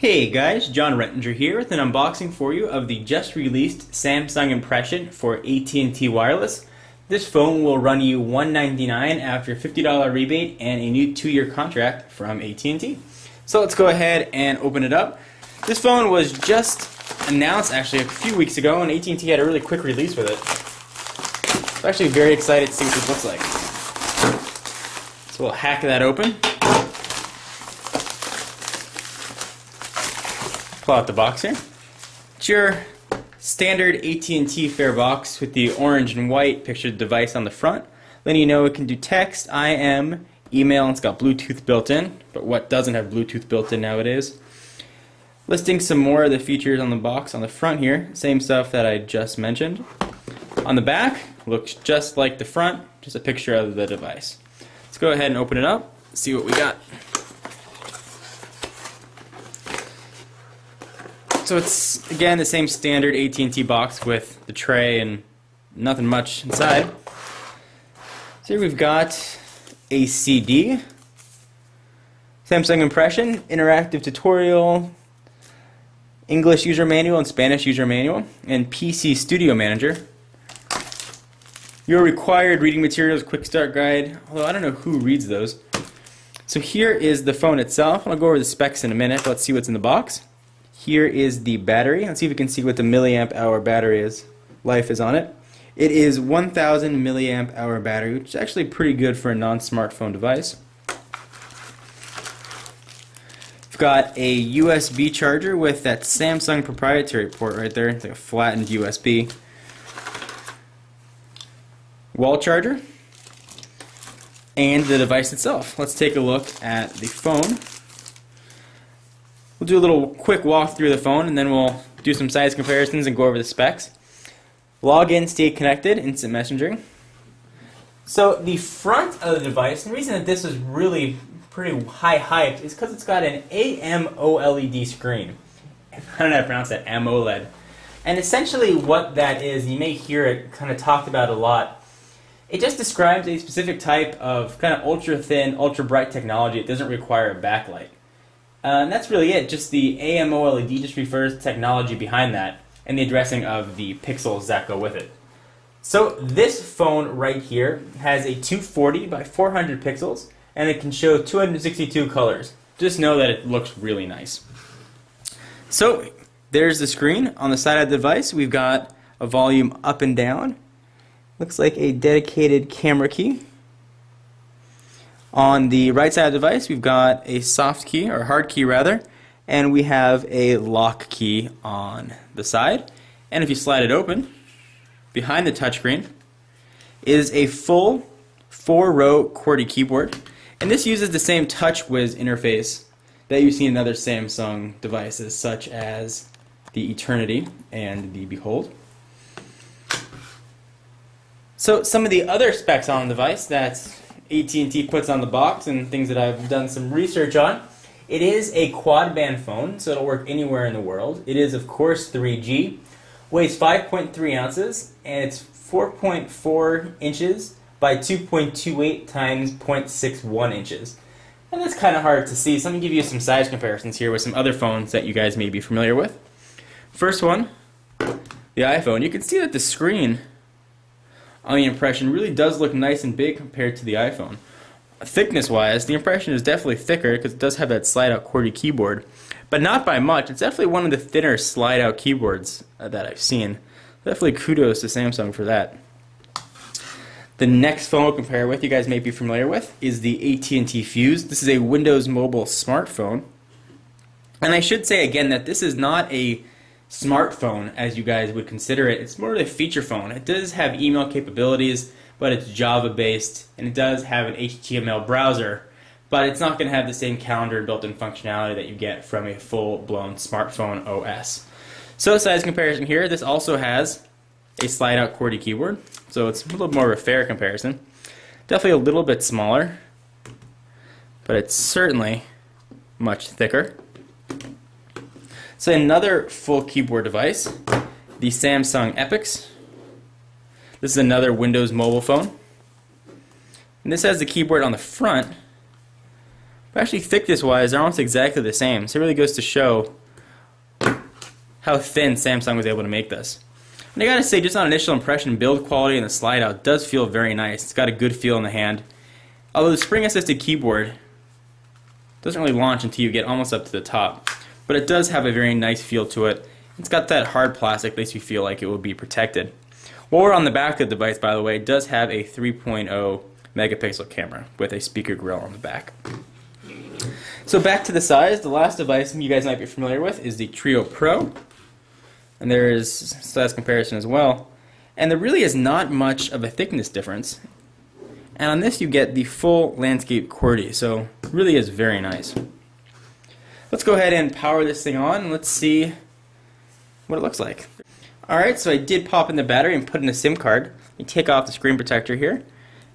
Hey guys, John Rettinger here with an unboxing for you of the just released Samsung Impression for AT&T Wireless. This phone will run you $199 after a $50 rebate and a new 2-year contract from AT&T. So let's go ahead and open it up. This phone was just announced actually a few weeks ago, and AT&T had a really quick release with it. I'm actually very excited to see what this looks like. So we'll hack that open. Pull out the box here. It's your standard AT&T fare box with the orange and white pictured device on the front, letting you know it can do text, IM, email, and it's got Bluetooth built in. But what doesn't have Bluetooth built in nowadays? Listing some more of the features on the box on the front here, same stuff that I just mentioned. On the back, looks just like the front, just a picture of the device. Let's go ahead and open it up, see what we got. So it's, again, the same standard AT&T box with the tray and nothing much inside. So here we've got a CD, Samsung Impression, interactive tutorial, English user manual and Spanish user manual, and PC Studio Manager. Your required reading materials, quick start guide, although I don't know who reads those. So here is the phone itself. I'll go over the specs in a minute, but let's see what's in the box. Here is the battery. Let's see if we can see what the milliamp hour battery life is on it. It is 1000 milliamp hour battery, which is actually pretty good for a non-smartphone device. We've got a USB charger with that Samsung proprietary port right there. It's like a flattened USB. Wall charger. And the device itself. Let's take a look at the phone. We'll do a little quick walk through the phone, and then we'll do some size comparisons and go over the specs. Log in, stay connected, instant messaging. So the front of the device, and the reason that this is really pretty high hyped is because it's got an AMOLED screen. I don't know how to pronounce that, AMOLED. And essentially what that is, you may hear it kind of talked about a lot. It just describes a specific type of kind of ultra thin, ultra bright technology. It doesn't require a backlight. And that's really it. Just the AMOLED just refers to technology behind that and the addressing of the pixels that go with it. So this phone right here has a 240 by 400 pixels, and it can show 262 colors. Just know that it looks really nice. So there's the screen. On the side of the device, we've got a volume up and down. Looks like a dedicated camera key. On the right side of the device, we've got a soft key, or hard key rather, and we have a lock key on the side. And if you slide it open, behind the touchscreen is a full 4-row QWERTY keyboard. And this uses the same TouchWiz interface that you see in other Samsung devices, such as the Eternity and the Behold. So some of the other specs on the device that AT&T puts on the box and things that I've done some research on. It is a quad-band phone, so it'll work anywhere in the world. It is, of course, 3G, weighs 5.3 ounces, and it's 4.4 inches by 2.28 times 0.61 inches. And that's kind of hard to see, so I'm going to give you some size comparisons here with some other phones that you guys may be familiar with. First one, the iPhone. You can see that the screen on the Impression really does look nice and big compared to the iPhone. Thickness-wise, the Impression is definitely thicker because it does have that slide-out QWERTY keyboard, but not by much. It's definitely one of the thinner slide-out keyboards that I've seen. Definitely kudos to Samsung for that. The next phone we'll compare with, you guys may be familiar with, is the AT&T Fuse. This is a Windows Mobile smartphone. And I should say again that this is not a smartphone as you guys would consider it. It's more of a feature phone. It does have email capabilities, but it's Java based, and it does have an HTML browser, but it's not going to have the same calendar built-in functionality that you get from a full-blown smartphone OS. So size comparison here, this also has a slide-out QWERTY keyboard, so it's a little more of a fair comparison. Definitely a little bit smaller, but it's certainly much thicker. So another full keyboard device, the Samsung Epix. This is another Windows mobile phone. And this has the keyboard on the front, But actually, thickness-wise, they're almost exactly the same. So it really goes to show how thin Samsung was able to make this. And I gotta say, just on initial impression, build quality and the slide out does feel very nice. It's got a good feel in the hand. Although the spring-assisted keyboard doesn't really launch until you get almost up to the top. But it does have a very nice feel to it. It's got that hard plastic, makes you feel like it will be protected. While we're on the back of the device, by the way, it does have a 3.0 megapixel camera with a speaker grill on the back. So back to the size, the last device you guys might be familiar with is the Treo Pro. And there is size comparison as well. And there really is not much of a thickness difference. And on this you get the full landscape QWERTY, so it really is very nice. Let's go ahead and power this thing on and let's see what it looks like. Alright, so I did pop in the battery and put in a SIM card. You take off the screen protector here,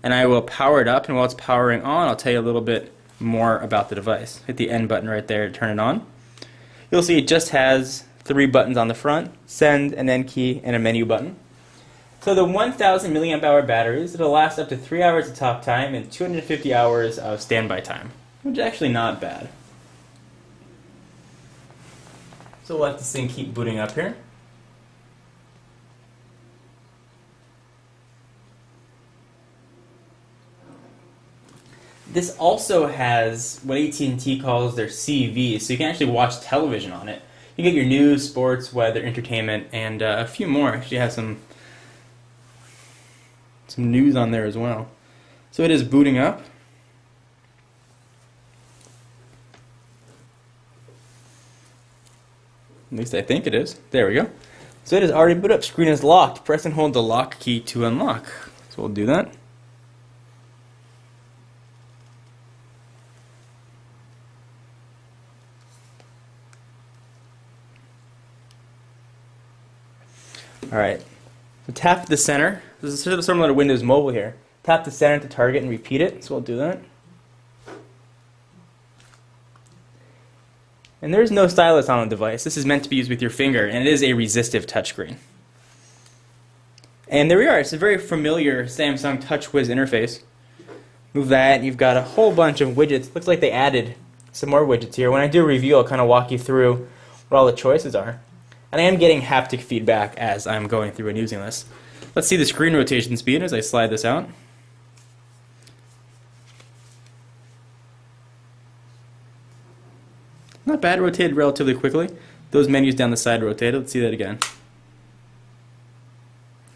and I will power it up, and while it's powering on, I'll tell you a little bit more about the device. Hit the N button right there to turn it on. You'll see it just has 3 buttons on the front, send, an N key, and a menu button. So the 1000 milliamp hour batteries, it'll last up to 3 hours of talk time and 250 hours of standby time, which is actually not bad. So we'll let this thing keep booting up here. This also has what AT&T calls their CV, so you can actually watch television on it. You get your news, sports, weather, entertainment, and a few more. Actually has some news on there as well. So it is booting up. At least I think it is. There we go. So it is already booted up. Screen is locked. Press and hold the lock key to unlock. So we'll do that. Alright. So tap the center. This is sort of similar to Windows Mobile here. Tap the center to target and repeat it. So we'll do that. And there is no stylus on the device. This is meant to be used with your finger, and it is a resistive touchscreen. And there we are. It's a very familiar Samsung TouchWiz interface. Move that, you've got a whole bunch of widgets. Looks like they added some more widgets here. When I do a review, I'll kind of walk you through what all the choices are. And I am getting haptic feedback as I'm going through and using this. Let's see the screen rotation speed as I slide this out. Not bad, rotated relatively quickly. Those menus down the side rotated. Let's see that again.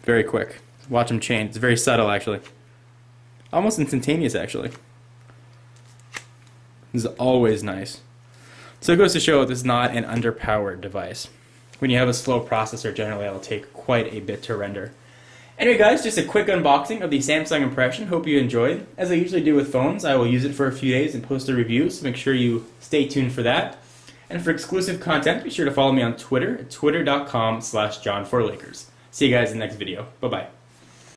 Very quick. Watch them change. It's very subtle, actually. Almost instantaneous, actually. This is always nice. So it goes to show this is not an underpowered device. When you have a slow processor, generally it'll take quite a bit to render. Anyway guys, just a quick unboxing of the Samsung Impression. Hope you enjoyed. As I usually do with phones, I will use it for a few days and post a review, so make sure you stay tuned for that. And for exclusive content, be sure to follow me on Twitter at twitter.com/John4Lakers. See you guys in the next video. Bye-bye.